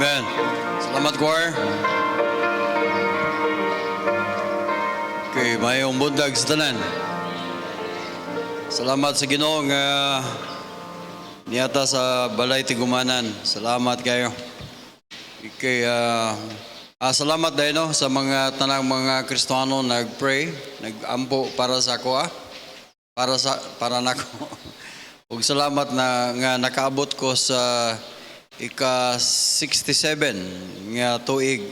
Amen. Salamat, choir. Okay, mayong bundag sa tanan. Salamat sa Ginoo nga niyata sa Balay Tigumanan. Salamat kayo. Okay, salamat dahil no, sa mga tanang mga Kristiyano nag-pray, nag-ampo para sa ako para nako. Ug salamat na nga nakaabot ko sa ika-67 nga tuig.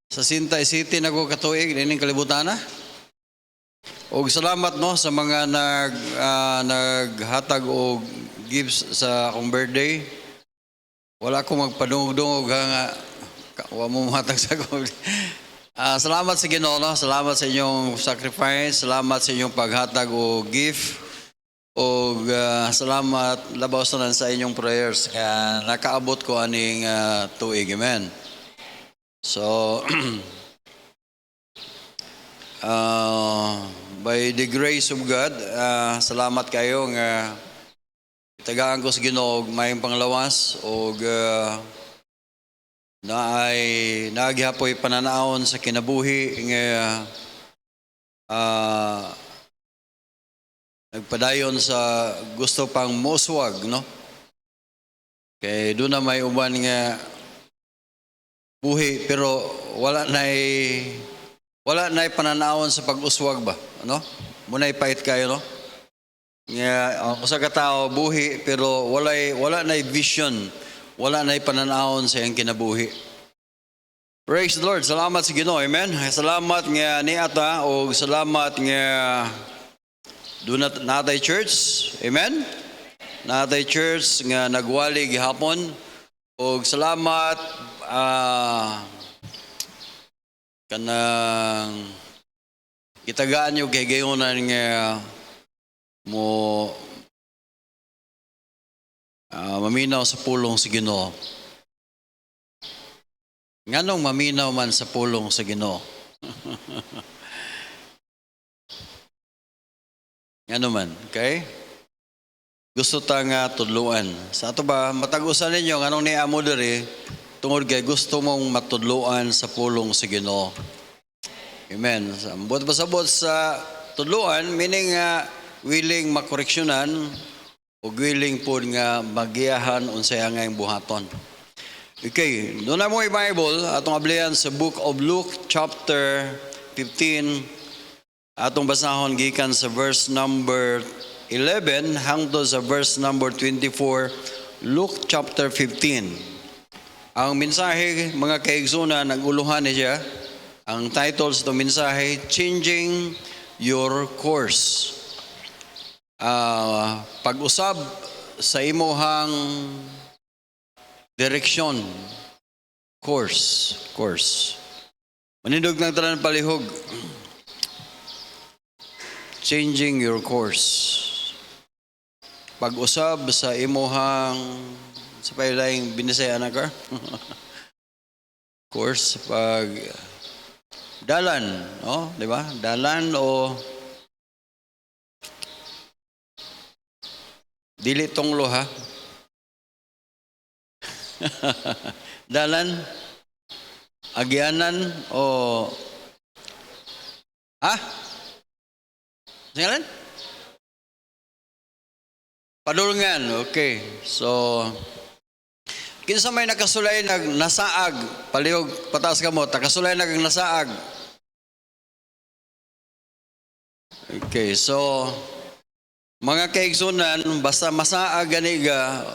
Sa Sintay City na ko katuig, dining kalibutan na. Og salamat no sa mga naghatag og gifts sa akong birthday. Wala akong magpadungog-dungog nga wa mo matag sa ko. Salamat sa Ginoo no, salamat sa inyong sacrifice, salamat sa inyong paghatag og gift. Og salamat labaw sa inyong prayers kaya nakaabot ko aning tuig. Amen. So by the grace of God, salamat kayo nga itagaan ko sa Ginoo mayong panglawas og naagihapoy pananaon sa kinabuhi nga nagpadayon sa gusto pang muswag, no? Kay doon na may uban nga buhi pero wala na'y pananaon sa pag-uswag ba, ano? Muna'y pait kayo, no? Nga usa ka tao buhi pero wala na'y vision, wala na'y pananaon sa iyang kinabuhi. Praise the Lord. Salamat sa Ginoo. Amen. Salamat nga niata o salamat nga do not natay church. Amen. Natay church nga nagwali gihapon. Og salamat kanang kitagaan nyo kay gayonan nga mo maminaw sa pulong sa Ginoo. Nganong maminaw man sa pulong sa Ginoo? Ano man, okay? Gusto ta nga tudluan. Sa ato ba, matag-usan ninyo, anong niamo diri, tungod kay gusto mong matudluan sa pulong sa Ginoo. Amen. Ambot pasabot sa tudluan, meaning willing makoreksyonan o willing po nga magiyahan unsay angay buhaton. Okay, doon na mo i-Bible, atong ablihan sa Book of Luke, chapter 15, atong basahon gikan sa verse number 11 hangtod sa verse number 24, Luke chapter 15. Ang mensahe, mga kaigsunan, naguluhan niya. Ang title sa itong mensahe, Changing Your Course. Pag-usab sa imuhang direksyon. Course. Manindog ng tanan palihog. Changing your course. Pag-usab sa imuhang sa pailayang binisaya na ka. Course pag dalan, no? Di ba? Dalan o dili tonglo ha. Dalan agyanan o Singalan? Padulngan. Okay. So, kinsa may nakasulay nasaag, palihog pataas ka mo, nakasulay nasaag. Okay. So, mga kaigsunan, basta masaag ganiga,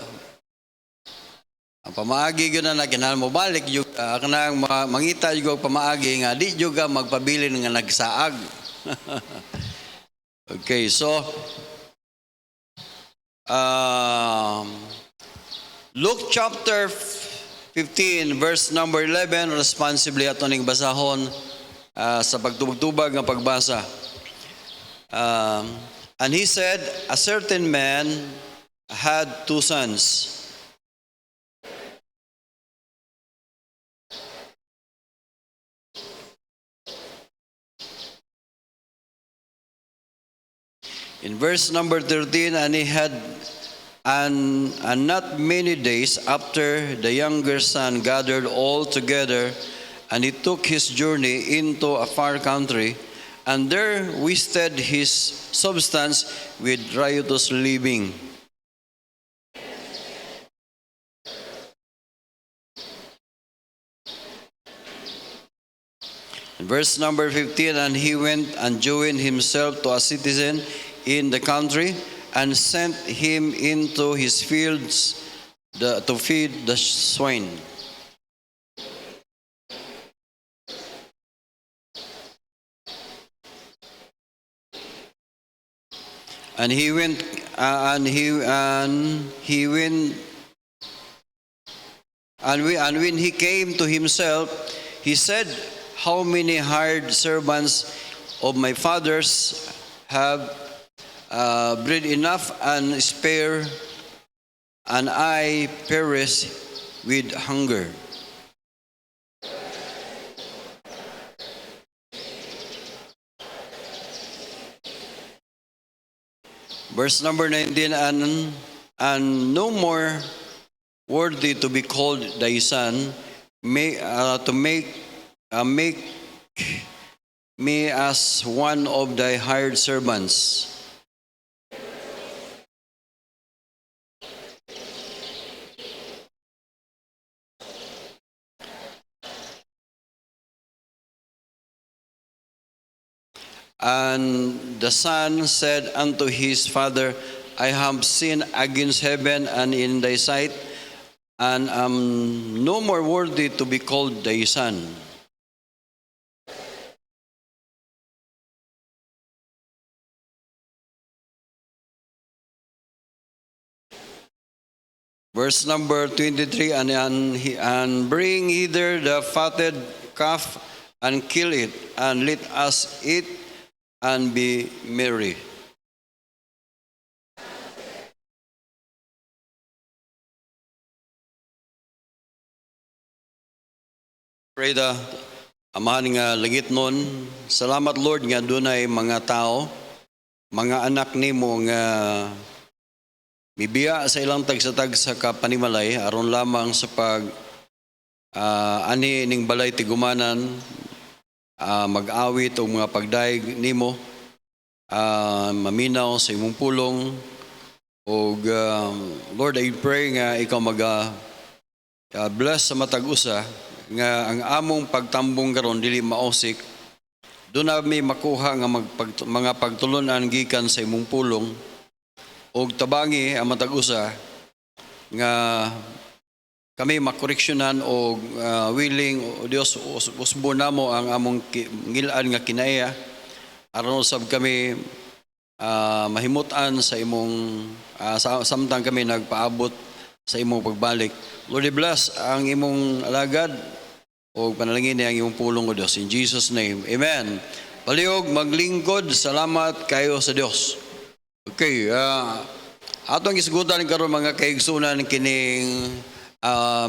ang pamaagi yun na kinahanglan mo balik, kanang mangita yung pamaagi nga, di yung magpabilin nga nagsaag. Okay, so Luke chapter 15 verse number 11 responsibly ato ning basahon sa pagtubag-tubag ng pagbasa. And he said, a certain man had two sons. In verse number 13, and he had And not many days after, the younger son gathered all together, and he took his journey into a far country, and there wasted his substance with riotous living. Verse number 15, and he went and joined himself to a citizen in the country, and sent him into his fields to feed the swine. And he went, and when he came to himself, he said, "How many hired servants of my father's have bread enough and spare, and I perish with hunger." Verse number 19, and no more worthy to be called thy son, to make me as one of thy hired servants. And the son said unto his father, I have sinned against heaven and in thy sight, and am no more worthy to be called thy son. Verse number 23, and bring hither the fatted calf, and kill it, and let us eat and be merry. Pray the Amahan nga langit nun, salamat Lord nga dunay mga tao, mga anak nimo nga mibiya sa ilang tagsatag sa kapanimalay aron lamang sa pag ani ning balay tigumanan, mag-awit o mga pagdaig nimo, maminaw sa imong pulong. O Lord, I pray nga ikaw bless sa matag usa nga ang among pagtambong karon dili mausik. Doon na may makuha nga mga pagtulunan gikan sa imong pulong. O tabangi ang matag usa nga kami makoreksyonan o willing o Dios usbo namo ang among ngilaan nga kinaya aron usab kami mahimutan sa imong samtang kami nagpaabot sa imong pagbalik. Lord, bless ang imong alagad o panalangin niya ang imong pulong o Dios. In Jesus' name, amen. Paliog, maglingkod, salamat kayo sa Dios. Okay, atong isgutan karon mga kaigsunan kining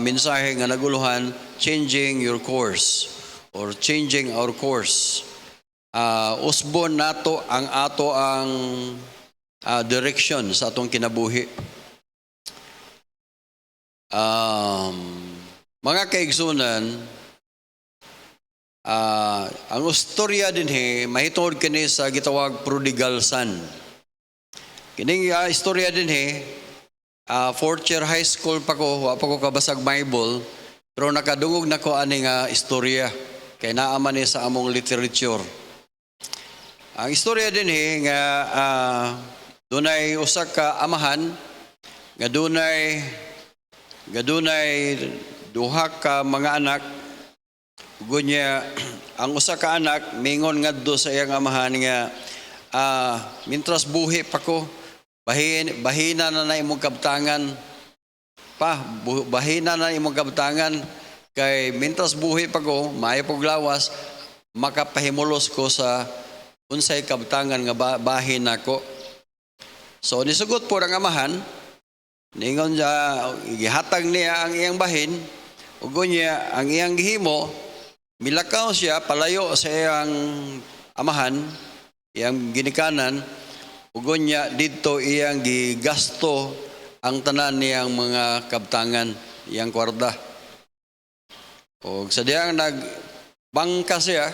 mensahe nga naguluhan, changing your course or changing our course. Usbon nato ang direction sa atong kinabuhi. Mga kaigsunan, ang istorya dinhi mahitungod kini sa gitawag prodigal son. Kining istorya dinhi, fourth year high school pa ko, wa pa ko kabasag Bible, pero nakadungog na ko ani nga istorya kay naaman ni sa among literature. Ang istorya dinhi nga dunay usa ka amahan nga dunay duha ka mga anak. Gunya ang usa ka anak mingon ngadto sa iyang amahan nga mintras buhi pa ko, bahina na imong kabtangan pa, bahina na imong kabtangan kay mintras buhi pa ko, maayo pog lawas, makapahimulos ko sa unsay kabtangan nga bahin nako. So nisugot po ang amahan, ningon siya, gihatag niya ang iyang bahin, ug niya ang iyang gihimo, milakaw siya palayo sa iyang amahan, iyang ginikanan, ug niya didto iyang gigasto ang tanan niyang mga kabtangan, iyang kwarta. O sa diyang nagbangka siya,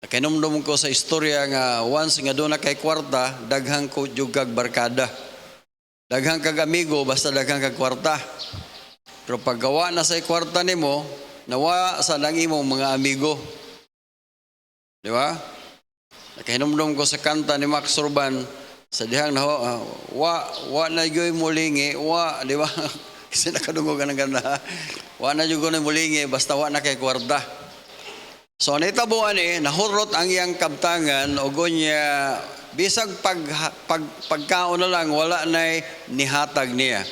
nakinumdum ko sa istorya nga once nga doon na kay kwarta, daghang ko jugag barkada. Daghang kag amigo, basta daghang kag kwarta. Pero paggawa na sa kwarta nimo, nawa sa lang imong mga amigo. Di ba? Nakahinumdum ko sa kanta ni Max Urban, sa dihang na wa na yoy mulingi, di ba? Kasi nakadungog ng ganda. Wa na yoy mulingi, basta wa na kay kwarta. So naitabuan nahurot ang iyang kabtangan o gonya bisag pagkaon na lang wala na nihatag niya.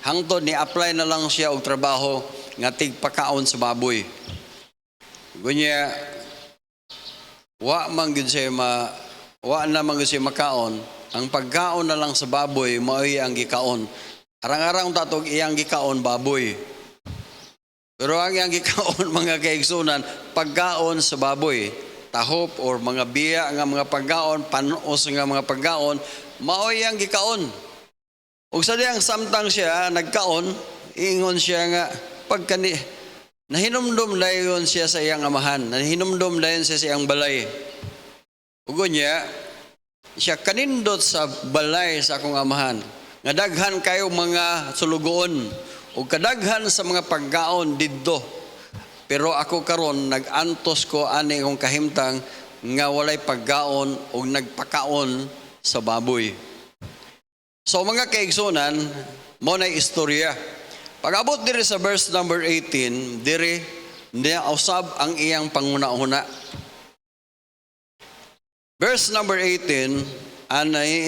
Hangtod ni apply na lang siya og trabaho nga tigpakaon sa baboy. Gonya wa man gyud siya wa na man gyud siya makaon. Ang pagkaon na lang sa baboy mao'y ang gikaon. Arang-arang tatog iyang gikaon baboy. Pero ang iyang gikaon mga kaigsunan, pagkaon sa baboy, tahop or mga biya nga mga pagkaon, panos nga mga pagkaon, mao'y ang gikaon. Ug sa diyang samtang siya nagkaon, ingon siya nga pagkani nahinumdum dayon siya sa iyang amahan, nahinumdum dayon siya sa iyang balay. Ug niya siya kanindot sa balay sa akong amahan. Nga daghan kayo mga sulugoon o kadaghan sa mga pagkaon didto. Pero ako karon nag-antos ko ani akong kahimtang nga walay pagkaon o nagpakaon sa baboy. So mga kaigsunan, mo na istorya. Pag-abot diri sa verse number 18, diri niya usab ang iyang panguna-una. Verse number 18,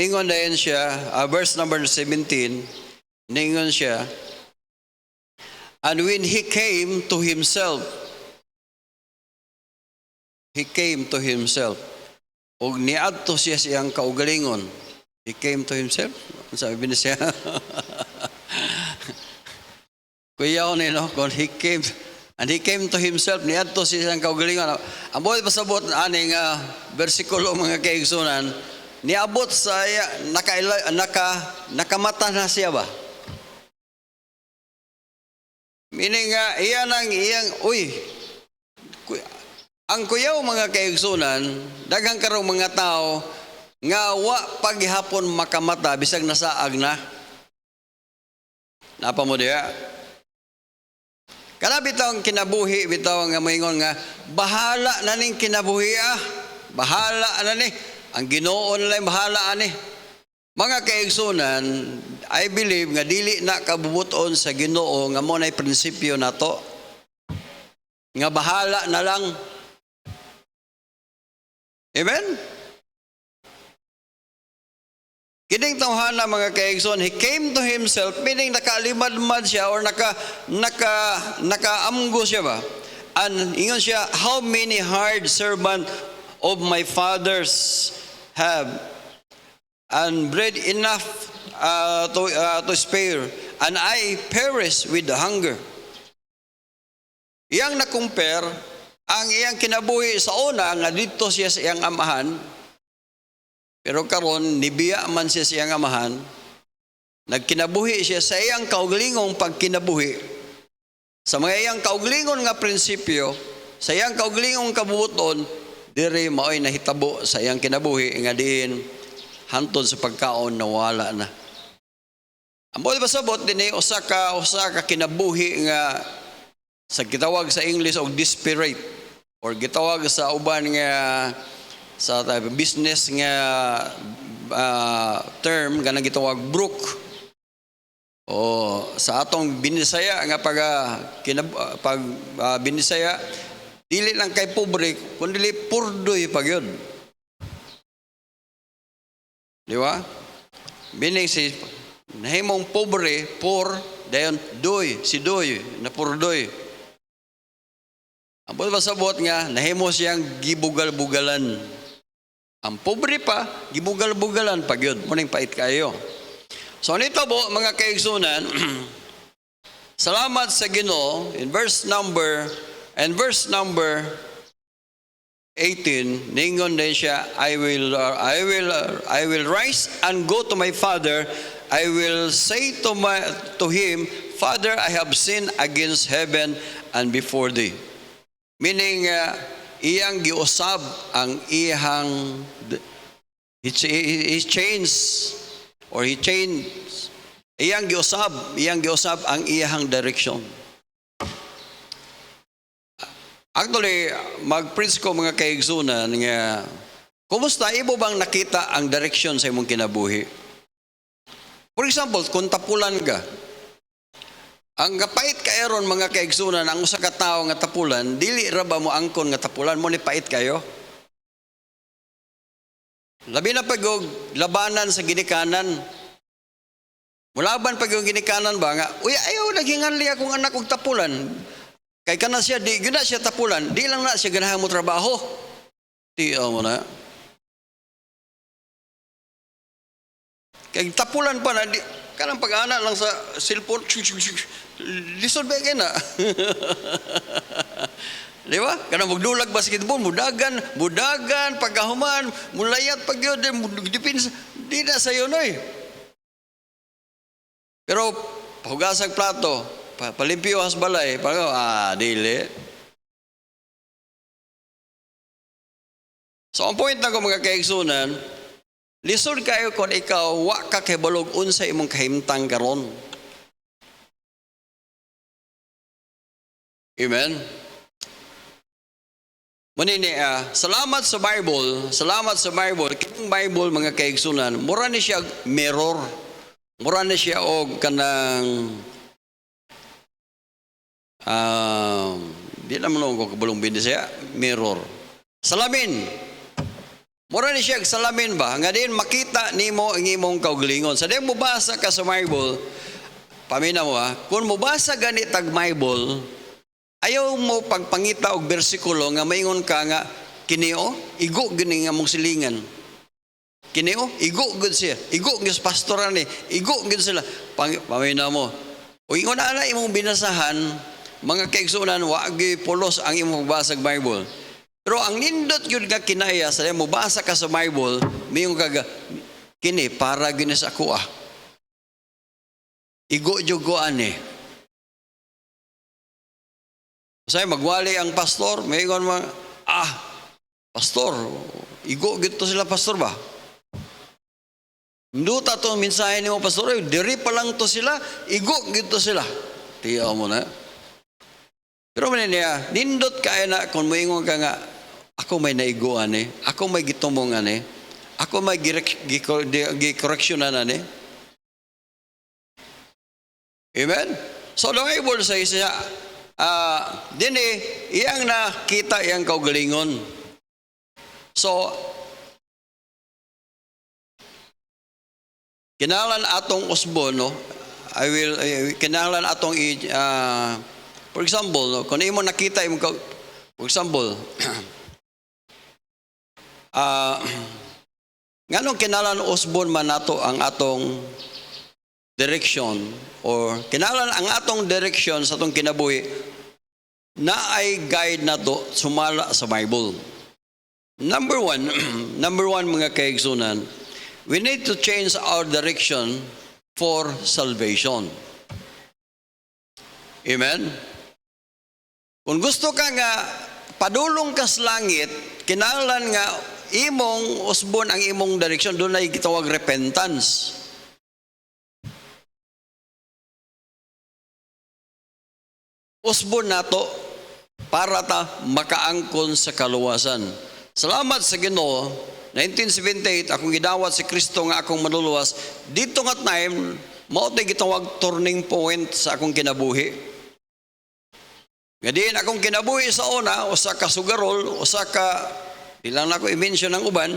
ingon dayon siya, verse number 17, ningon siya, and when he came to himself, ug niadto siya siyang kaugalingon. He came to himself? Sabi niya siya. Kuya ko nino, kung he came to himself, niadto siya siyang kaugalingon. Ang buhay pasabot, aning versikulo mga kaigsunan, niabot sa nakamata na siya ba? Meaning ang kuyaw mga kaigsunan, daghang karong mga tao nga wa paghihapon makamata bisag nasaag na. Napa mo diya? Kana bitaw kinabuhi bitaw nga moingon nga bahala na ning kinabuhi bahala na ni. Ang Ginoo na lang bahala ani. Mga kaigsunan, I believe nga dili na kabubuton sa Ginoo nga mo nay prinsipyo nato. Nga bahala na lang. Amen? Kining tawhana mga kaigsunan, he came to himself, meaning nakalimad-mad siya or nakaamgo siya ba? And ingon siya, how many hard servant of my fathers have and bread enough to spare, and I perish with the hunger. Iyang na-compare ang iyang kinabuhi sa una nga dito siya sa iyang amahan, pero karon nibiya man siya sa iyang amahan, nagkinabuhi siya sa iyang kaugalingong pagkinabuhi, sa mga iyang kaugalingon nga prinsipyo, sa iyang kaugalingong kabubuton, diri mao'y nahitabo sa iyang kinabuhi nga diin hantod sa pagkaon nawala na. Ang buhay pasabot din usa ka kinabuhi nga sa gitawag sa English og desperate or gitawag sa uban nga sa business nga term nga gitawag broke. O sa atong binisaya nga pag binisaya dili lang kay pobre kundi purdoy pag yun. Di ba? Bining si nahimong pobre, dayon doy, si doy, na purdoy. Ang pasabot nga, nahimo siyang gibugal-bugalan. Ang pobre pa, gibugal-bugalan pag yun. Muning pait kayo. So nito po, mga kaigsunan, salamat sa Ginoo in verse number 18, ningon din siya, I will rise and go to my father I will say to him, Father, I have sinned against heaven and before thee. Meaning, iyang giusab ang iyang, he changed, iyang giusab ang iyang direction. Actually, mag-preach ko mga kaigsunan nga, kumusta, ibo bang nakita ang direction sa imong kinabuhi? For example, kung tapulan ka, ang kapait kaeron mga kaigsunan, ang usa ka tawo nga tapulan, dili ra ba mo angkon nga tapulan mo ni pait kayo? Labi na pag labanan sa ginikanan. Mulaban pag ginikanan ba nga, uy, ayaw naghinganli akong anak og tapulan. Kay kana siya, di gina siya tapulan, di lang na siya ganahan mo trabaho. Tiyaw mo na. Kay tapulan pa na, kanang pag-ana lang sa cellphone, lisod ba kayo na? Di ba? Kanang magdulag basketball, mudagan, pagkahuman, mulayat, pagyod, dipins, di na sa'yo na eh. Pero, pahugasag plato, palimpyo has balay, dili. So, ang point na ko mga kaigsunan, lisod kayo kung ikaw, wa ka kibalog unsa imong kahimtang karon. Amen? Manini, salamat sa Bible, kitong Bible mga kaigsunan, mura ni siya mirror, mura ni siya og kanang, di naman ko kabulong bindi siya, mirror. Salamin. Mura ni siya salamin ba? Nga din makita nimo ang imong kaugalingon. Sa din mo basa ka sa Bible, pamina mo kung mo basa ganit tag Bible, ayaw mo pagpangita og bersikulo nga maingon ka nga kinio, igo gini nga mong silingan. Kinio, igo gud siya. Igo gid pastoran ni, igo gid sila. Pamina mo. O ingon ana imong binasahan, mga kaigsunan wa gi pulos ang imong basag Bible. Pero ang nindot yun nga kinaya, sa mo basa ka sa Bible, mayong kaga, kini, para ginis ako Igo-jugoan eh. Say, magwali ang pastor, mayingon mga, pastor, igo gito sila pastor ba? Nduta to, minsahe ni mo pastor, diri pa lang to sila, igo gito sila. Tiyaw mo na. Pero niya, nindot kaya na kung moingon ka nga, ako may naiguan ako may gitumongan ako may gi-correctionan Amen? So, the Bible says siya, iyang nakita iyang kaugalingon. So, kinalan atong usbon, no? Kinalan atong for example, kung imo nakita for example, nganong kinalan usbon man nato ang atong direction or kinalan ang atong direction sa atong kinabuhi na ay guide nato sumala sa Bible. Number one mga kaigsunan, we need to change our direction for salvation. Amen? Kung gusto ka nga padulong ka sa langit, kinahanglan nga imong usbon ang imong direksyon, doon ay gitawag repentance. Usbon nato para ta makaangkon sa kaluwasan. Salamat sa Ginoo, 1978 akong gidawat si Kristo nga akong maluluwas. Dito nga time, mao tay gitawag turning point sa akong kinabuhi. Nga diin akong kinabuhi sa una, usa ka sugarol, usa ka, di lang na ako i-mention ng uban,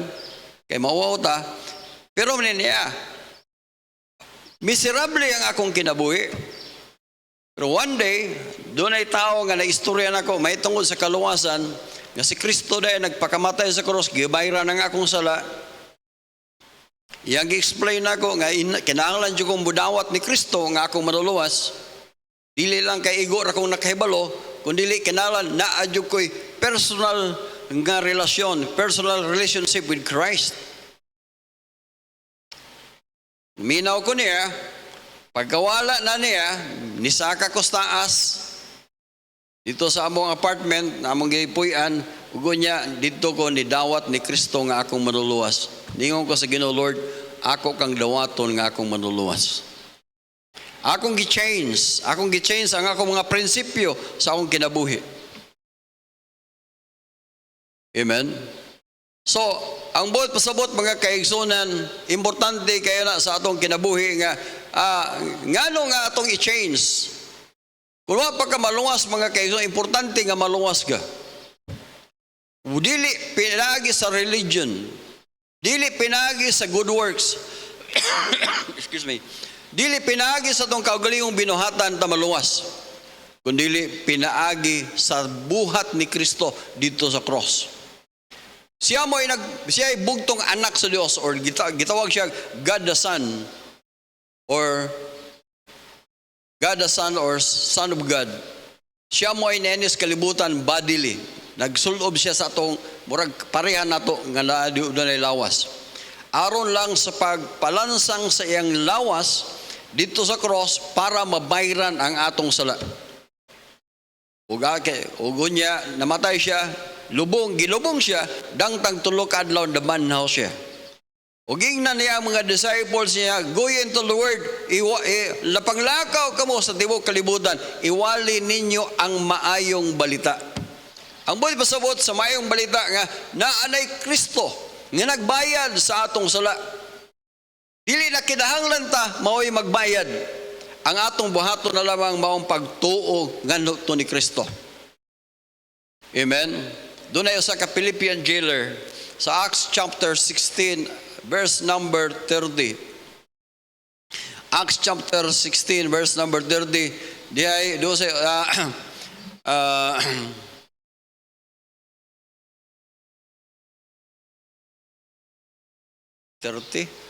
kay mauwaw ta. Pero niya, miserable ang akong kinabuhi. Pero one day, doon ay tao nga na-istorya na ako, may tungkol sa kaluwasan, nga si Kristo dahil nagpakamatay sa cross, gibayra ng akong sala. Iyang gi-explain ako nga kinahanglan jud kong budawat ni Kristo nga akong maluluwas. Dili lang kay igo ra kong nakahibalo, kundi kinahanglan naa jud ko'y personal nga relasyon, personal relationship with Christ. minaw ko niya, pagkawala na niya, nisaka ko sa taas, dito sa among apartment, na among gipuy-an, ugo niya, dito ko nidawat ni Kristo nga akong manuluwas. Ningon ko sa Ginoo, Lord, ako kang dawaton nga akong manuluwas. Akong gi-change ang akong mga prinsipyo sa akong kinabuhi. Amen? So, ang buot pasabot mga kaigsunan, importante kayo na sa atong kinabuhi nga, ngano nga atong i-change. Kung wala pa ka maluwas mga kaigsunan, importante nga maluwas ka. Dili pinagi sa religion. Dili pinagi sa good works. Excuse me. Dili pinaagi sa itong kaugalingong binuhatan ta maluwas. Kundi pinaagi sa buhat ni Kristo dito sa cross. Siya ay bugtong anak sa Diyos, or gitawag siya God the Son, or God the Son or Son of God. Siya mo ay nenis kalibutan bodily. Nagsulob siya sa atong murag pareha nato nga na lawas. Aron lang sa pagpalansang sa iyang lawas dito sa cross para mabayran ang atong sala. Ugo niya, namatay siya, gilubong siya, dangtang tulo ka adlaw nabanhaw siya. Uging na niya ang mga disciples niya, go into the word, lapanglakaw kamo sa tibok kalibutan, iwali ninyo ang maayong balita. Ang buhay pasabot sa maayong balita nga, naanay Kristo, nga nagbayad sa atong sala. Dili na kinahanglan ta mao'y magbayad. Ang atong buhaton na lamang maong pagtuo ngano to ni Kristo. Amen. Doon ay sa Philippian jailer sa Acts chapter 16 verse number 30. Acts chapter 16 verse number 30. Di ay do sa 30.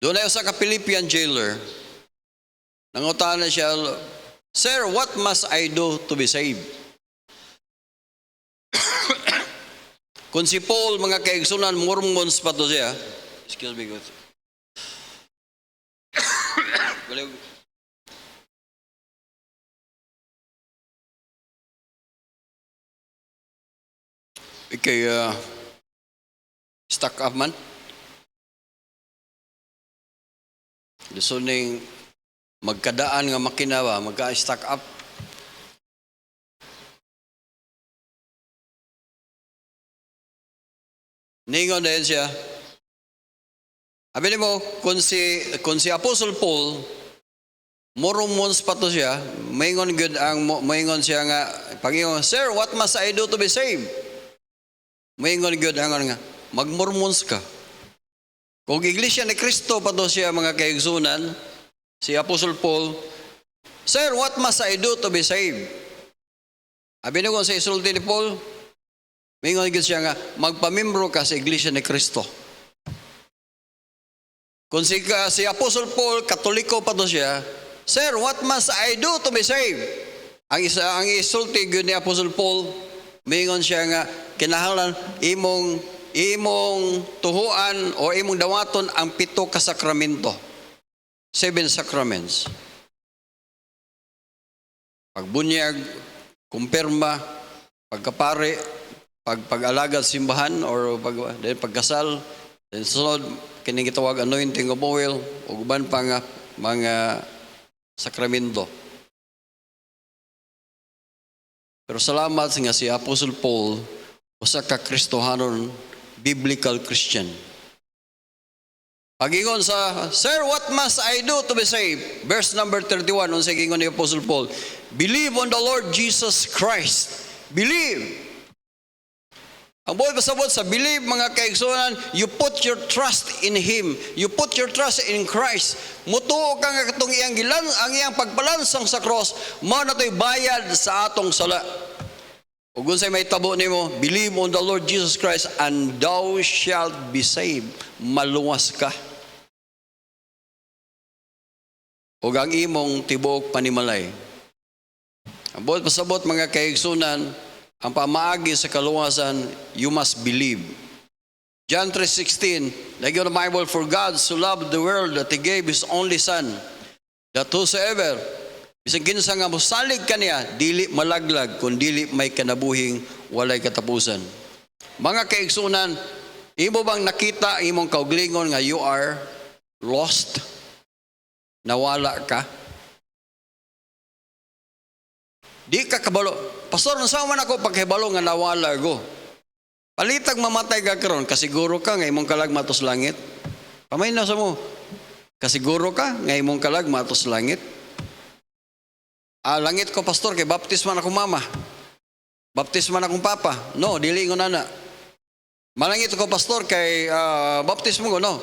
Doon ay sa Philippian jailer, nangutan siya, Sir, what must I do to be saved? Kung si Paul, mga kaigsunan, Mormons pa to siya. Excuse me, God. Okay, stuck up man. Gusto ning magkadaan nga makina ba, magka-stack up. Ningon din siya. Sabi mo, kung si Apostle Paul, Mormons pa to siya, maingon siya nga, Panginoon, Sir, what must I do to be saved? Maingon good ang nga, mag-Mormons ka. Kung Iglesia ni Kristo pa to siya mga kaigsunan, si Apostle Paul, Sir, what must I do to be saved? Abi na kung sa isulti ni Paul, mingon siya nga, magpamimbro ka sa Iglesia ni Kristo. Kung si Apostle Paul, Katoliko pa to siya, Sir, what must I do to be saved? Ang isulti ni Apostle Paul, mingon siya nga, kinahanglan imong tuhuan o imong dawaton ang 7 ka sakramento. 7 sacraments. Pagbunyag, kumpirma, pagkapare, pag-alagad simbahan or pagkasal, then sunod kining gitawag anointing of oil ug uban pa nga mga sakramento. Pero salamat nga si Apostle Paul usa ka Kristohanon biblical Christian. Pagingon sa, Sir, what must I do to be saved? Verse number 31, unsay gingon ni Apostle Paul, believe on the Lord Jesus Christ. Believe. Ang buhay pasabot sa believe, mga kaigsunan, you put your trust in Him. You put your trust in Christ. Mutuo ka nga katong ang iyang pagpalansang sa cross, mao na to'y bayad sa atong sala. Ug unsay may tabo nimo, believe on the Lord Jesus Christ and thou shalt be saved. Maluwas ka. Ug ang imong tibuok panimalay. Ang buot pasabot mga kaigsunan, ang pamaagi sa kaluwasan, you must believe. John 3:16, like in the Bible, for God so loved the world that He gave His only Son, that whosoever, bisag kinsa nga mosalig kaniya, dili malaglag, kung dili may kanabuhing walay katapusan. Mga kaigsunan, imo bang nakita imong kauglingon nga you are lost? Nawala ka? Di ka kabalo. Pastor, unsa man ako pagkahibalo nga nawala ko? Palitag mamatay ka karon, kasiguro ka nga imong kalag matos langit? Pamay na sa mo. Kasiguro ka nga imong kalag matos langit? Langit ko, pastor, kay baptisman akong mama. Baptisman akong papa. No, dili ko nana. Malangit ko, pastor, kay baptismo ko. No.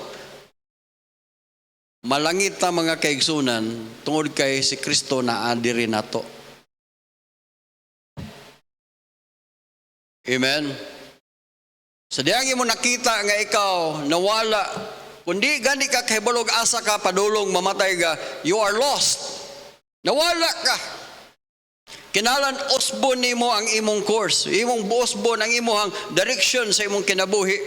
Malangit ta mga kaigsunan tungod kay si Kristo na adiri nato. Amen. Sa diang mo nakita nga ikaw nawala, kundi gani ka kahibalog asa ka padulong mamatay ka, you are lost. Nawala ka. Kinalan usbon nimo ang imong course, imong usbon ang imong direction sa imong kinabuhi.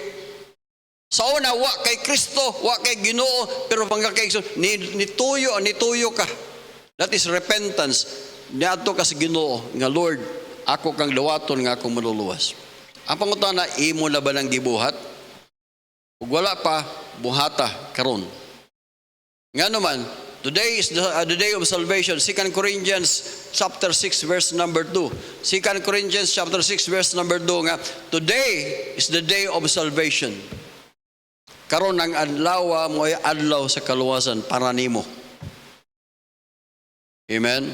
Sa una, wa kay Kristo, wa kay Ginoo, pero pagkakaigsoon, nituyo ka. That is repentance. Niadto ka sa Ginoo nga Lord, ako kang dawaton nga akong maluluwas. Ang pangutana, imo na ba ng gibuhat? Ug wala pa, buhata karon. Nga naman, today is the day of salvation. 2 Corinthians chapter 6 verse number 2. 2 Corinthians chapter 6 verse number 2 nga, today is the day of salvation. Karon ang adlaw mo ay adlaw sa kaluwasan para nimo. Amen.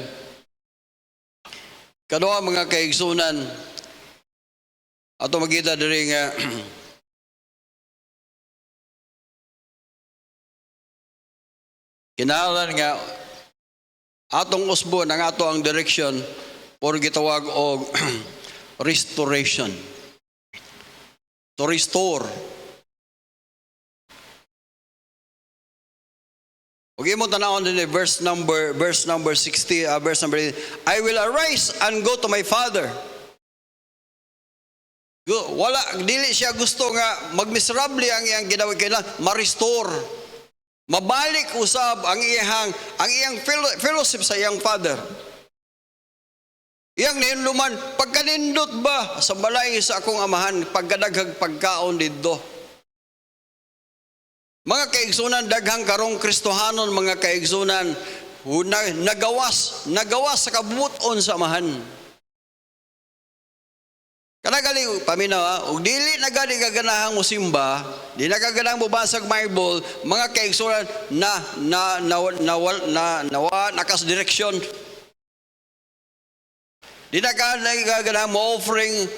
Kadua mga kaigsunan, ato magita diri nga kinahanglan nga atong usbon ang ato ang direction or gitawag og restoration. To restore. Okay mo tanawon din verse number 60, verse number 8. I will arise and go to my father. Wala, dili siya gusto nga magmiserable ang iyang ginawa, kailangan ma-restore. Mabalik usab ang iyang fellowship sa iyang father. Iyang niluman, pagkanindot ba sa balay sa akong amahan, pagkadaghag pagkaon didto. Mga kaigsunan, daghang karong Kristohanon, mga kaigsunan, nagawas sa kabuton sa amahan. Kanagali, paminaw, ug dili nagadi kaganahang mo simba, di nagaganahang mo basag Bible, mga kaigsunan nakas direksyon. Di nagaganahang mo offering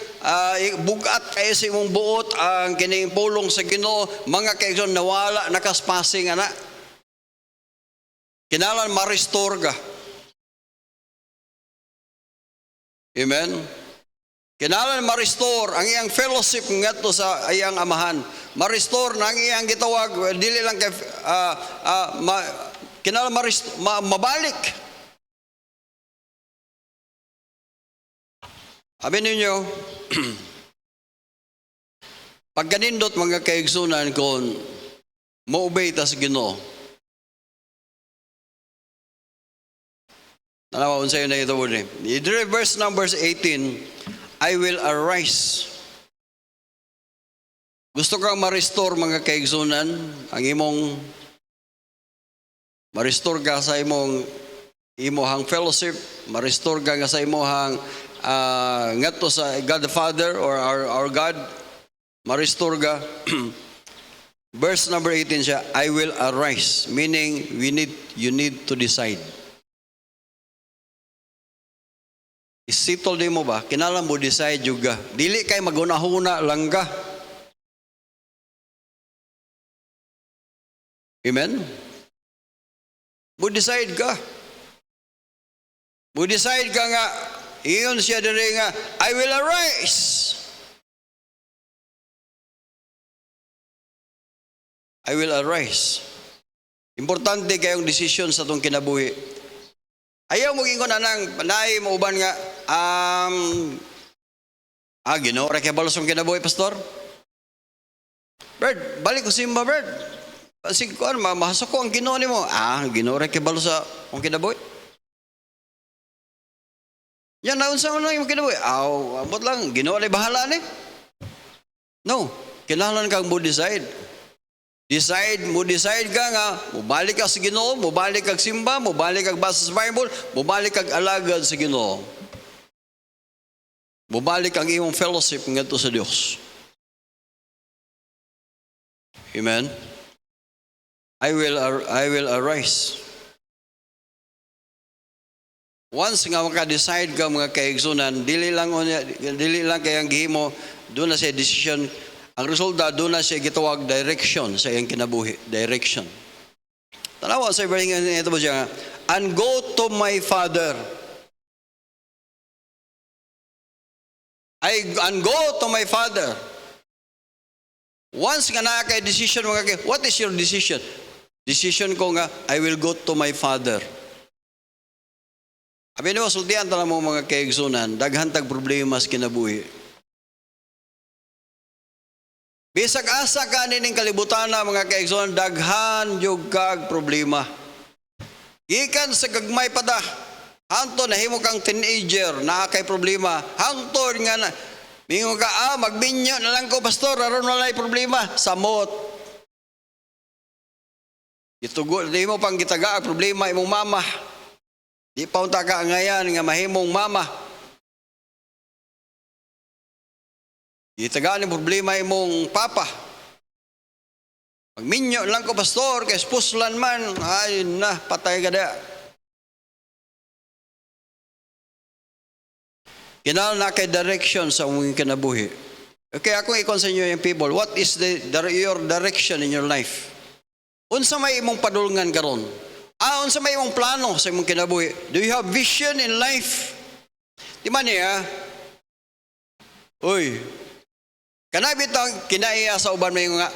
bugat kayo sa imong buot ang kining pulong sa Ginoo, mga kaigsunan nawala nakas passing ana. Kinahanglan ma-restore ka. Amen. Kinahanglan ma-restore ang iyang fellowship ngadto sa iyang amahan. Ma-restore na ang iyang gitawag, dili lang kay kinahanglan mabalik. Abi ninyo, pag ganindot mga kaigsunan kung mo-obey ta sa Ginoo. Tanawa unsa yun na ito ni. Verse numbers 18, I will arise. Gusto kang ma-restore mga kaigsunan, ang imong ma-restore ka sa imohang fellowship, ma-restore ka sa imohang ngadto sa God the Father or our God, ma-restore ka. Verse number 18 siya, I will arise, meaning you need to decide. Isitol din mo ba? Kinahanglan mo decide juga. Dili kay magunahuna lang ka. Amen? Mo decide ka. Mo decide ka nga, iyon siya diri nga, I will arise. I will arise. Importante kayong decision sa itong kinabuhi. Ayaw mo gingon anang panay mo uban nga Ginoo ra kay balos ang kinabuhi, pastor. Brad, balik ko simba, Brad. Kasi kuan mahasok ko ang Ginoo nimo. Ginoo ra kay balo sa ang kinabuhi. Yan naunsa man lang yung kinabuhi. Abot lang Ginoo lay bahala ni. No, kinahanglan kang mo decide. Decide ka nga, mubalik ka sa Ginoo, mubalik kag simba, mubalik kag basa sa Bible, mubalik kag alagad sa Ginoo. Mubalik ang imong fellowship ngadto sa Dios. Amen. I will arise. Once nga maka-decide ka mga kaigsunan, dili lang kay ang gihimo, doon na siya decision. Ang resulta, doon na siya gitawag direction sa iyang kinabuhi. Direction. Tanawa sa ibaring ito ba siya, and go to my Father. And go to my Father. Once nga na kay decision mga kay, what is your decision? Decision ko nga, I will go to my Father. Abi nimo sultian ta mo mga kaigsunan, daghan tag problema sa kinabuhi. Bisag asa ka nining kalibutan mga kaigsunan, daghan jud kag problema. Gikan sa gagmay pa ta, hangtod nahimo kang teenager na kay problema, hangtod nga na mingon ka, magbinyo na lang ko pastor, aron walay problema, samot. Itugo, di mo pang gitaga ang problema imong mama. Di pa unta ka ngayon nga mahimong mama. Gitaga ni problema imong papa. Pagminyo lang ko pastor, kay spuslan man, ay na, patay ka da. Kinahanglan na kay direction sa mong kinabuhi. Okay, ako ikon sa inyo yung people, what is your direction in your life? Unsa may imong padulngan karon? Unsa may imong plano sa imong kinabuhi? Do you have vision in life? Di man niya? Uy, kanabit ang kinaiya sa uban may nga,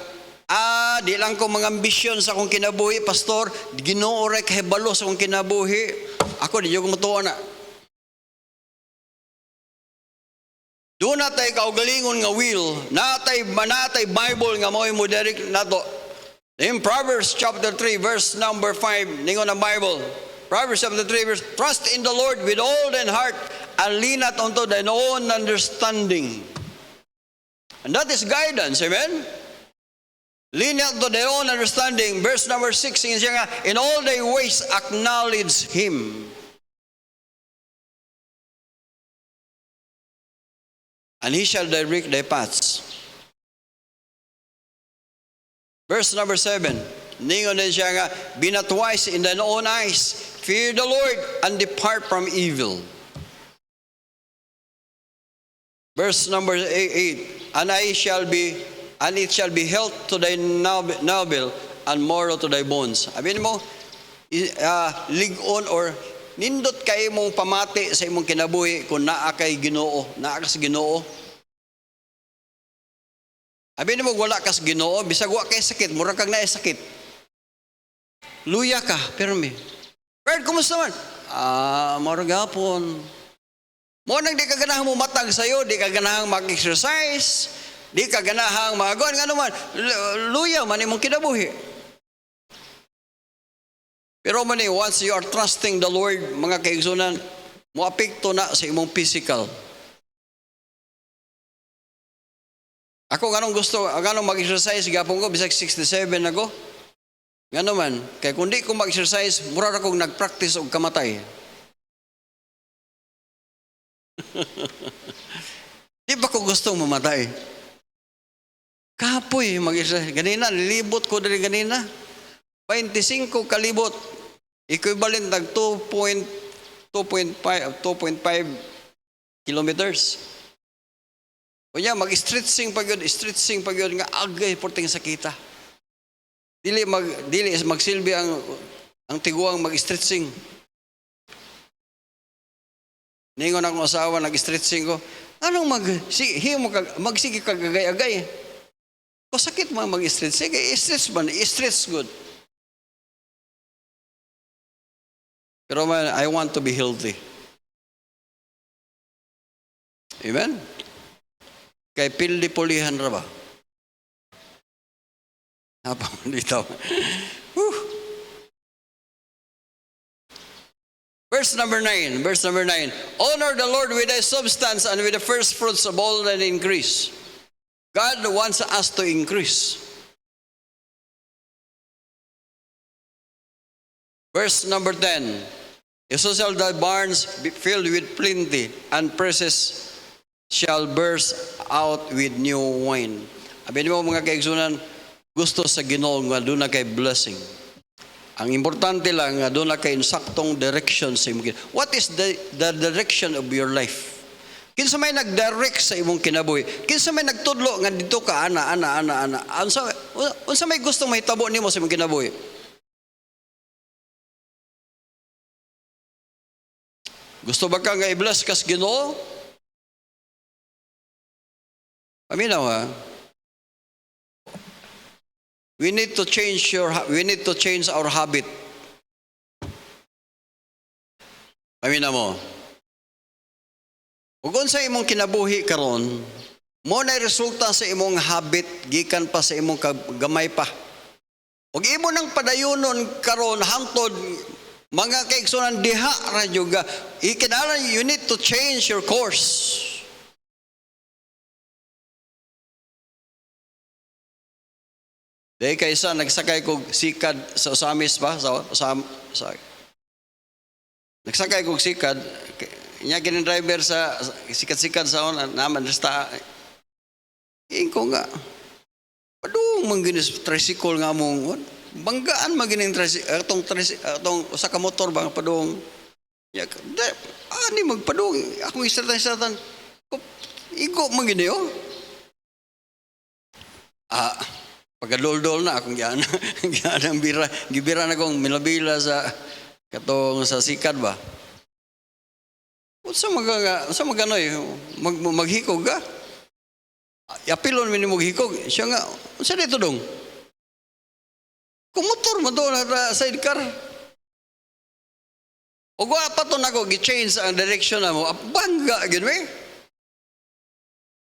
di lang ko mga ambisyon sa akong kinabuhi, pastor, Ginoo ra kay balo sa akong kinabuhi. Ako di ko mutuo na. Doon natay kaugalingon nga will, natay Bible nga mo'y mo direct nato. In Proverbs chapter 3 verse number 5, ningon ang Bible. Proverbs chapter 3 verse, trust in the Lord with all thine heart and lean not unto thine own understanding. And that is guidance, amen? Lean not to their own understanding. Verse number 6, siya nga, in all thy ways acknowledge Him. And He shall direct thy paths. Verse number 7, ningon din siya nga, be not wise in thine own eyes, fear the Lord, and depart from evil. Verse number 8, and it shall be health to thy navel, and marrow to thy bones. Sabihin mo, ligon or nindot kay mong pamati sa imong kinabuhi kung naa kay Ginoo, naa ka sa Ginoo. Abi mo wala kas Ginoo, bisag wa kay sakit, mura kag naay sakit. Luya ka, permi. Pero kumusta man? Mura gapon. Mo nang di ka ganahang mumatag sayo, di ka ganahang mag-exercise, di ka ganahang magagon ngano man. Luya man imong kinabuhi. Pero man once you are trusting the Lord, mga kaigsunan, mo apekto na sa imong physical. Ako ganong gusto, ganong mag-exercise, gapon ko, bisag 67 na ko. Gano man, kaya kung di ko mag-exercise, mura akong nag-practice og kamatay. Di ba ko gustong mamatay? Kapoy mag-exercise. Ganina, nilibot ko dali ganina. 25 kalibot. Equivalent ng 2.5 kilometers. Kunya mag-stretching pag yun nga agay porting sakita. Dili magsilbi ang tiguang mag-stretching. Ningon akong asawa nag-stretching ko. Anong magsige kagagay-agay? Ko sakit man mag-stretch. Sige, stretch man, stretch good. Pero man, I want to be healthy. Amen? Kay pildi pulihan ra ba? Dito. Whew. Verse number 9. Honor the Lord with thy substance and with the first fruits of all that increase. God wants us to increase. Verse number 10. So shall thy barns be filled with plenty, and presses shall burst out with new wine. Abin mo mga kaigsunan, gusto sa Ginoo nga doon na kay blessing. Ang importante lang nga doon na kay insaktong direction sa imong. What is the direction of your life? Kinsa may nag-direct sa imong kinabuhi? Kinsa may nagtudlo nga dito ka ana. Unsa may gusto mahitabo nimo sa imong kinabuhi? Gusto ba ka nga i-bless kas Ginoo? Paminaw ha? We need to change our habit. Paminaw mo. Ug unsa imong kinabuhi karon, mo na resulta sa imong habit gikan pa sa imong gamay pa. Ug imo nang padayonon karon hangtod mga kaigsunan diha ra jud ga. Kinahanglan you need to change your course. Dahil kaysa nagsakay kog sikad sa Usamis ba? Nagsakay kog sikad, niya ginin driver sa sikat-sikat sa naman resta. Ingko nga. Padung mangginis tricycle nga mong banggaan magining atong usa ka motor ba padung. Ya ani magpadung akong isatan. Ingko mangini oh. Pagkadol-dol na akong giyana ang gibira na kong milabila sa katong sa sikat ba. Unsa maganoy maghikog ka? Apilon mi ni maghikog. Siya nga unsa dito dong? Kumotor mo doon na sidecar. O gwa pa to nako gi-change ang direction na mo. Bangga gid we.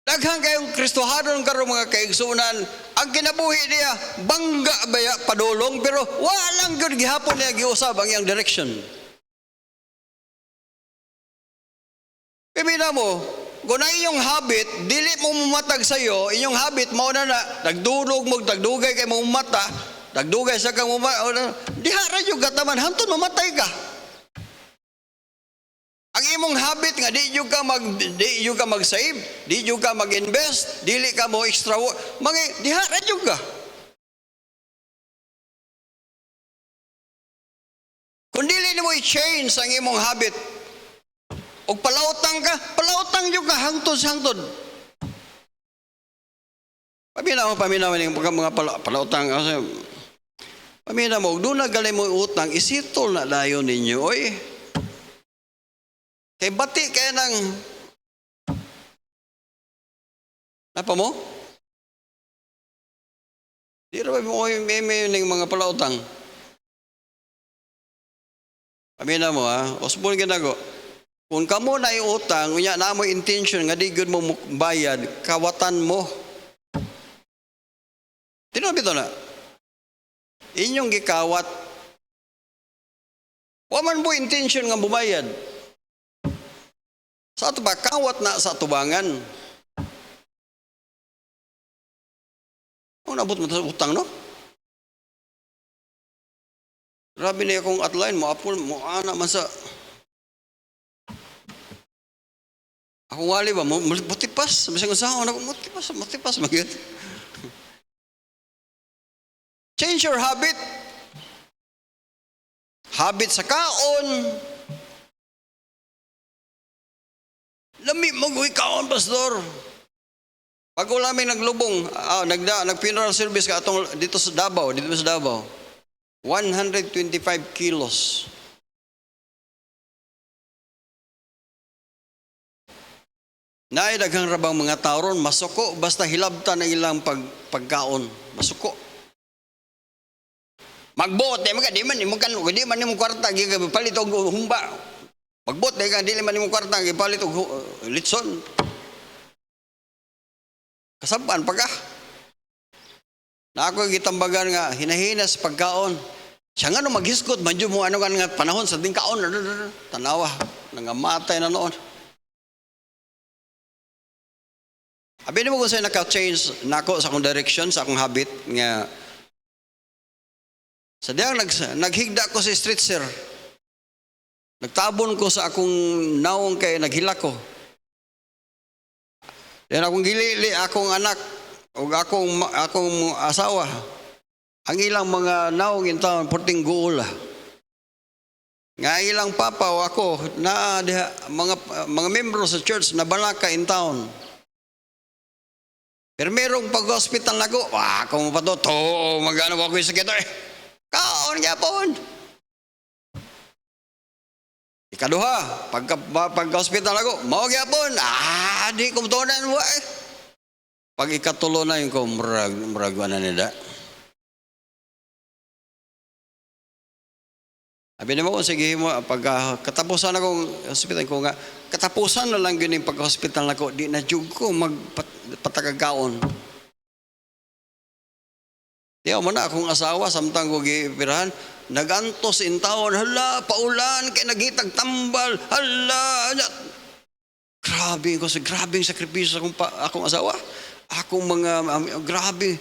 Daghang kayong Kristohanon karon mga kaigsunan, ang kinabuhi niya bangga baya padulong pero walang gyud gihapon niya giusab ang iyang direction. Pimina mo, kung ang iyong habit, dili mo mumatag sa iyo, inyong habit mao na nagdulog mo, tagdugay kay mo mata, tagdugay sa kang mata, diha ra jud gataman hantod mamatay ka. Ang imong habit nga di jud ka mag-save, di jud ka mag-invest, dili ka mo extra diha ra jud ka. Kung dili nimo i-change ang imong habit, og palautang jud ka hangtod. Paminaw ning mga palautang kasi paminaw mo do na gali mo utang isitol na dayon ninyo oy. Kay bati kaya ng apa mo? Di ra ba mo may ning mga palautang? Paminaw mo ha, osbon ginago. Kung kamo na iutang, unya na mo intention nga di gyud mo bayad, kawatan mo. Tinobi to na. Inyong gikawat. Wa man mo intention nga bubayad. Sa ato ba kawat na sa tubangan? Kung nabot mo sa utang no? Grabe na akong outline mo, apol mo ana man sa ako wali ba, mutipas, masang usahaw na mutipas, magyod. Change your habit. Habit sa kaon. Lami mag-uwi kaon, pastor. Pag ulaming naglubong, nag-funeral service ka atong dito sa Davao. 125 kilos. Naay daghang rabang mga tawron masuko basta hilabtan ang ilang pagkaon masuko. Magbot di man nimo kwarta gipalit og humba. Magbot di man nimo kwarta gipalit og litson. Kasaban pagka. Na ako gitambagan nga hinahinas pagkaon. Siya nga no maghiskot, medyo mo ano nga panahon sa ding kaon. Tanawa, nangamatay na noon. Abi mo kung sa'yo naka-change na ako sa akong direction, sa akong habit nga sa diyang naghigda ko sa street sir. Nagtabon ko sa akong naong kay naghila ko. Then akong gilili, akong anak, o akong asawa, ang ilang mga naong in town, porting guula. Nga ilang papa o ako, na mga membro sa church na balaka in town. Pero merong pag-hospital na ko, kung pa to, magano ako yung sakit eh. Kaon niya po. Ikaduha, pag-hospital ako, mawag yapon, di ko matunan mo eh. Pag ikatulo na yung ko, murag na nila. Sabi naman ko, sige mo, pag katapusan akong hospital ko nga, katapusan na lang yun yung pag-hospital na ko, di na jug ko magpatagagaon. Di mo na akong asawa, samtang ko gipirahan, nagantos in taon, hala, paulan, kay nagitag tambal, hala, grabing sakripisyo akong asawa. Akong mga, grabe,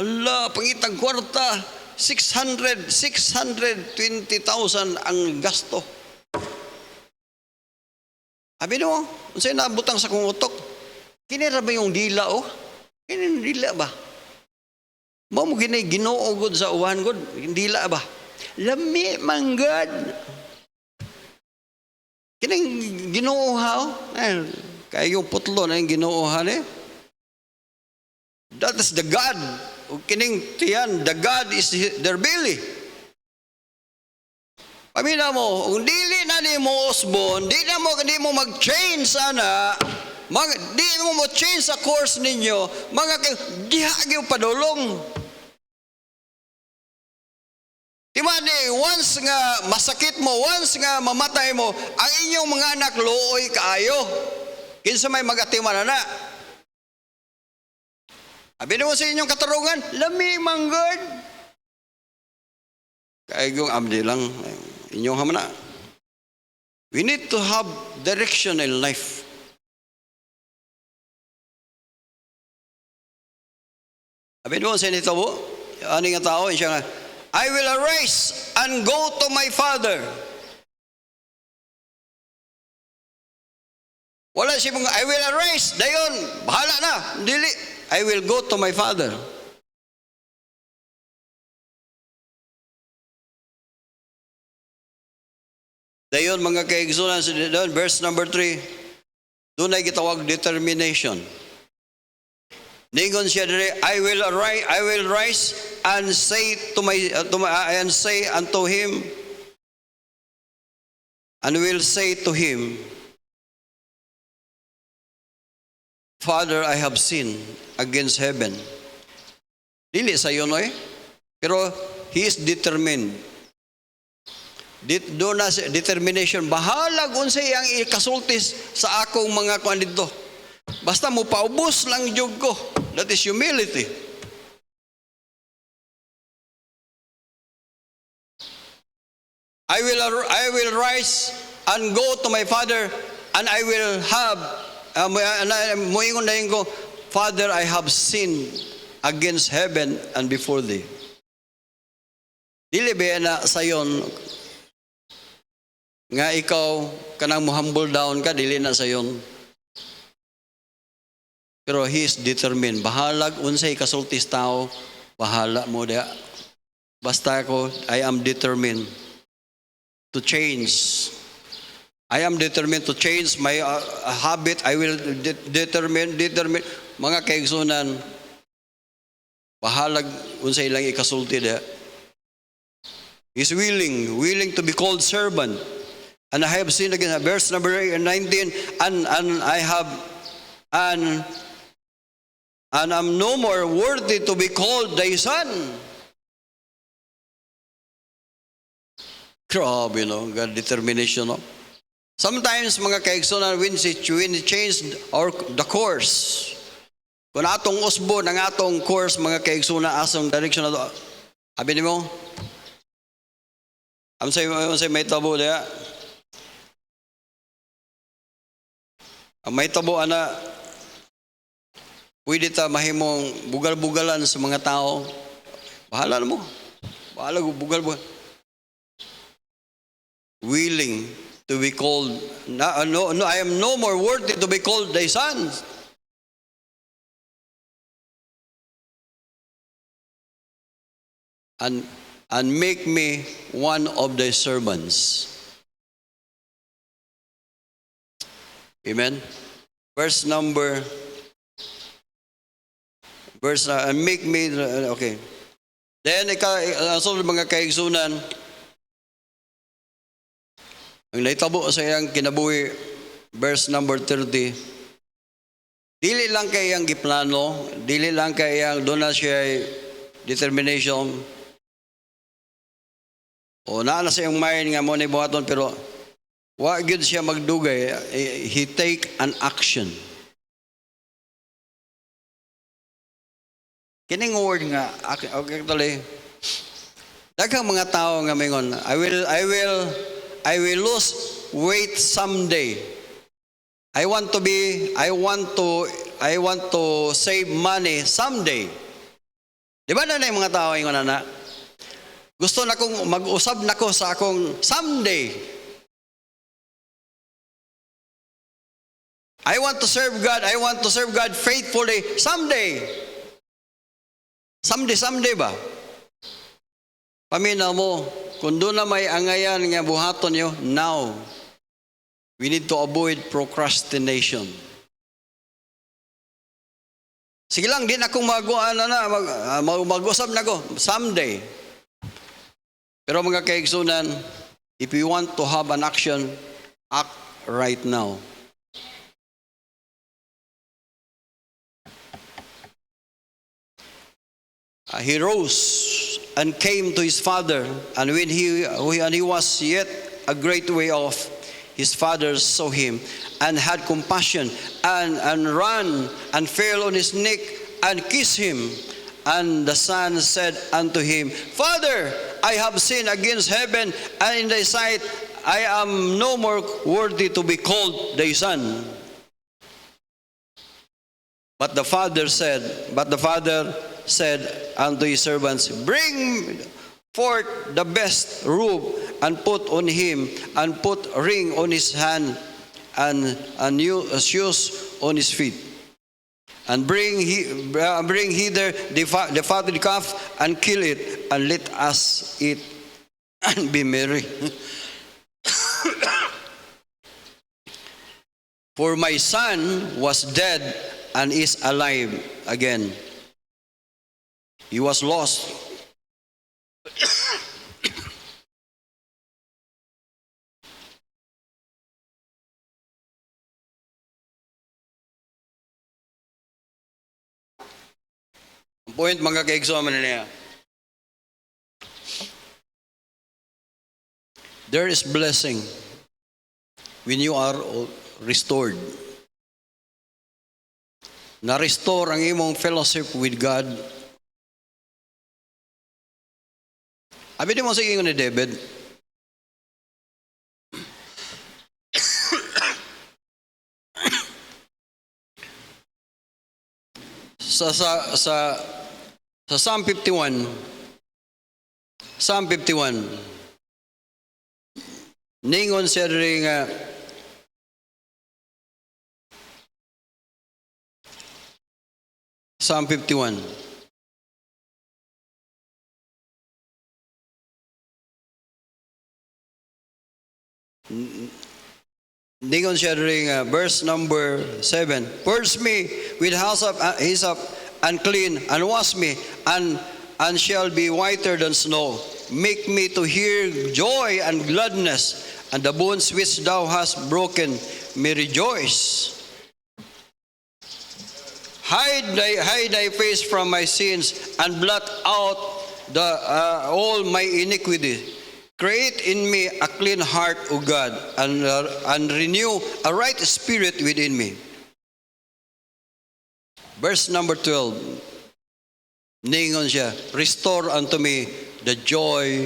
hala, pangitag kwarta, 620,000 ang gasto. Sabi mo, unsay nabutang sa kong utok, kinira ba yung dila o? Kinira dila ba? Mo ginoogod sa uwan god, dila ba? Lami manggad. Kining ginooha o? Kaya yung putlo na yung ginooha eh. That is the God. O kining tiyan, the God is their belly. Pamina mo, kung dili na ni mo usbon, di mo mag-change sana, di mo change sa course ninyo, mga diha padulong. Timani, once nga masakit mo, once nga mamatay mo, ang inyong mga anak looy kaayo. Kinsa may mag-atiman na. Abi mo sa inyong katarungan, lami manggod. Kaya yung abdi lang, inyong hamana. We need to have direction in life. Abi mo sa inito po, ani nga tao, siya nga, I will arise and go to my father. Wala siya mga, I will arise, dayon, bahala na, dili. I will go to my father. Dayon mga kaigsunan sa doon, verse number 3, doon ay gitawag determination. Ningon siya dire, I will rise and say unto him, and will say to him, Father, I have sinned against heaven. Dili sa yun pero he is determined. Doon na determination, bahalag unsay ang ikasultis sa akong mga kuan dito. Basta mo paubos lang jud ko. That is humility. I will rise and go to my father, and I will have moingon na ko, Father, I have sinned against heaven and before thee. Dili ba na sayon nga ikaw kanang mo humble down ka, dili na sayon. Pero he is determined. Bahalag unsay kasultis tao, bahala mo dia. Basta ko, I am determined to change. I am determined to change my habit. I will determine. Mga kaigsunan, bahalag unsay lang ikasulti dia. He's willing to be called servant. And I have seen again, verse number 19, and I'm no more worthy to be called thy son. Grabe, no? God, determination, no? Sometimes, mga kaigsunan, when we change the course, Kung atong usbo ng atong course, mga kaigsuna, asong direction na to, abi ni mo, say may tabo diya. Ang may tabo, ana, pwede ta mahimong bugal-bugalan sa mga tao. Bahala na mo. Bahala ko, bugal-bugal. Willing to be called, no, I am no more worthy to be called thy son. And make me one of thy servants. Amen. And make me, okay. Then, so mga kaigsunan, ang naitabo sa iyang kinabuhi, verse number 30, dili lang kay iyang giplano, dili lang kay iyang doon na siya determination, o naa na sa iyang mind nga mo na ibuhaton, pero wa gyud siya magdugay, he take an action. Kining word nga, actually, daghang mga tao nga mingon, I will lose weight someday. I want to save money someday. Di ba na yung mga tao ingon na? Gusto na kong mag-usab na ko sa akong someday. I want to serve God faithfully someday. Someday ba? Paminaw mo, kung doon na may angayan nga buhaton nyo, now, we need to avoid procrastination. Sige lang, din akong mag-usap na ko, someday. Pero mga kaigsunan, if you want to have an action, act right now. He rose and came to his father, and when he was yet a great way off, his father saw him and had compassion and ran and fell on his neck and kissed him. And the son said unto him, Father, I have sinned against heaven and in thy sight. I am no more worthy to be called thy son. But the father said unto his servants, Bring forth the best robe and put on him, and put a ring on his hand and new shoes on his feet. And bring hither the fatted calf and kill it, and let us eat and be merry. For my son was dead and is alive again. He was lost. Ang point mga kaigsuman niya. There is blessing when you are restored. Na-restore ang imong fellowship with God. Abi di mo sa ingon ni David. sa Psalm 51, ningon siya rin Psalm 51. Ningon siya rin verse number 7. Purge me with hyssop and clean, and wash me, and shall be whiter than snow. Make me to hear joy and gladness, and the bones which thou hast broken may rejoice. Hide thy face from my sins, and blot out all my iniquity. Create in me a clean heart, O God, and renew a right spirit within me. Verse number 12. Ningon siya, restore unto me the joy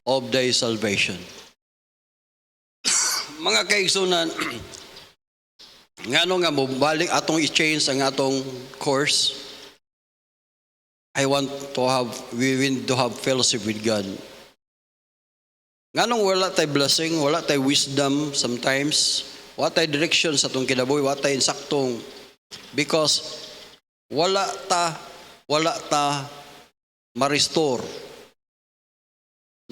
of thy salvation. Mga kaigsunan, ngano nga mo balik atong i-change ang atong course. We want to have fellowship with God. Nganong wala tay blessing, wala tay wisdom sometimes, wala tay direction sa atong kinabuhi, wala tay insaktong, because wala ta ma-restore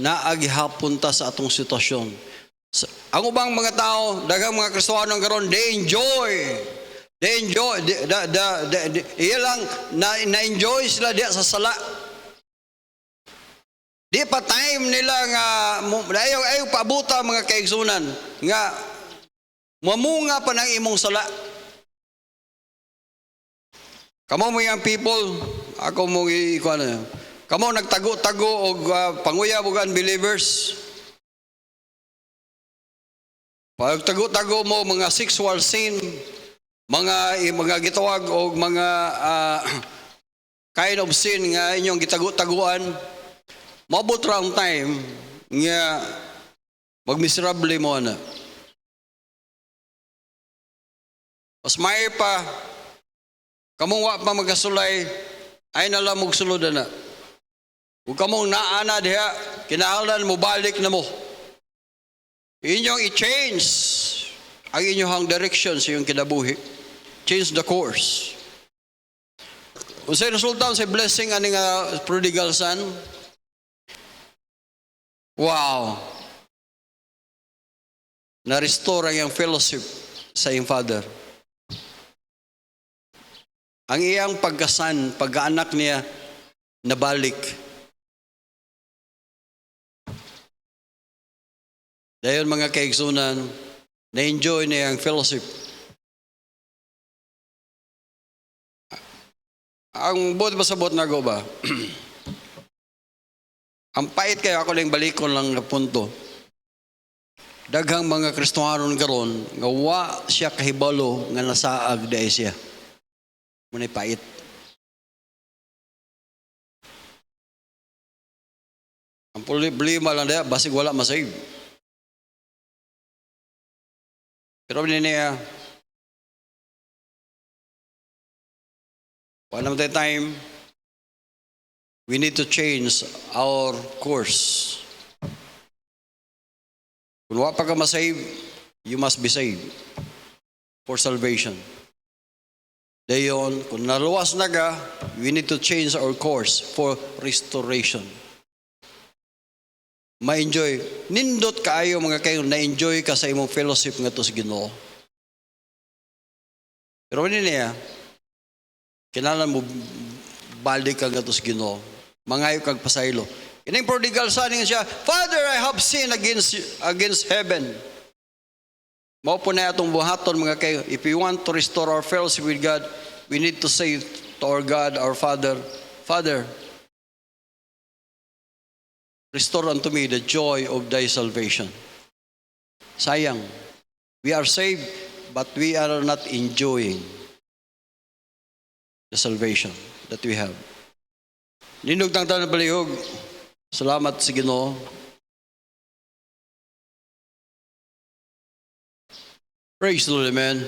na agihapon ta sa atong sitwasyon. Ang ubang mga tao, daghang mga Kristohano karon, they enjoy, iya lang na-enjoy sila diya sa sala. Di pa time nila nga ayaw paabuta mga kaigsunan nga mamunga pa ng imong sala. Kamo mo yung people, ako mo ikuan na. Kamo nagtago-tago og panguyab og unbelievers. Pag tago-tago mo mga sexual sin, mga gitawag og mga kind of sin nga inyong gitago-taguan, mabot ra ang time nga magmiserable mo na. Mas may pa kamong wa pa magasulay ay nalang magsulod na. Ug kamong naana diha kinahanglan mo balik na mo. Inyong i-change ang inyong direction sa iyong kinabuhi. Change the course. Unsay resulta sa blessing ani nga prodigal son? Wow. Na-restore ang iyang fellowship sa iyong father. Ang iyang pagkasan, pagkaanak niya, nabalik. Dahil mga kaigsunan, na-enjoy niya ang fellowship. Ang buot masabot na go ba? Ang pait kayo ako lang balikon lang na punto. Daghang mga Kristohanon karon nga wa siya kahibalo nga nasaag dahil siya. Muna'y pait. Ang problema lang dahil, basig wala masave. Pero niya, one of the time, we need to change our course. Kung wala pa ka masave, you must be saved for salvation. Dayon, kung naluwas na ka, we need to change our course for restoration. Ma-enjoy. Nindot kaayo mga kayo, na-enjoy ka sa imong fellowship nga to sa Ginoo. Pero ano niya, kailangan mo balik ka nga to sa Ginoo. Mangayo kag pasaylo. Ining prodigal son siya, Father, I have sinned against heaven. Mao po na atong buhaton mga kayo. If we want to restore our fellowship with God, we need to say to our God, our Father, Father, restore unto me the joy of thy salvation. Sayang, we are saved, but we are not enjoying the salvation that we have. Nindog tang tanan balihog. Salamat sa Ginoo. Praise the Lord, amen.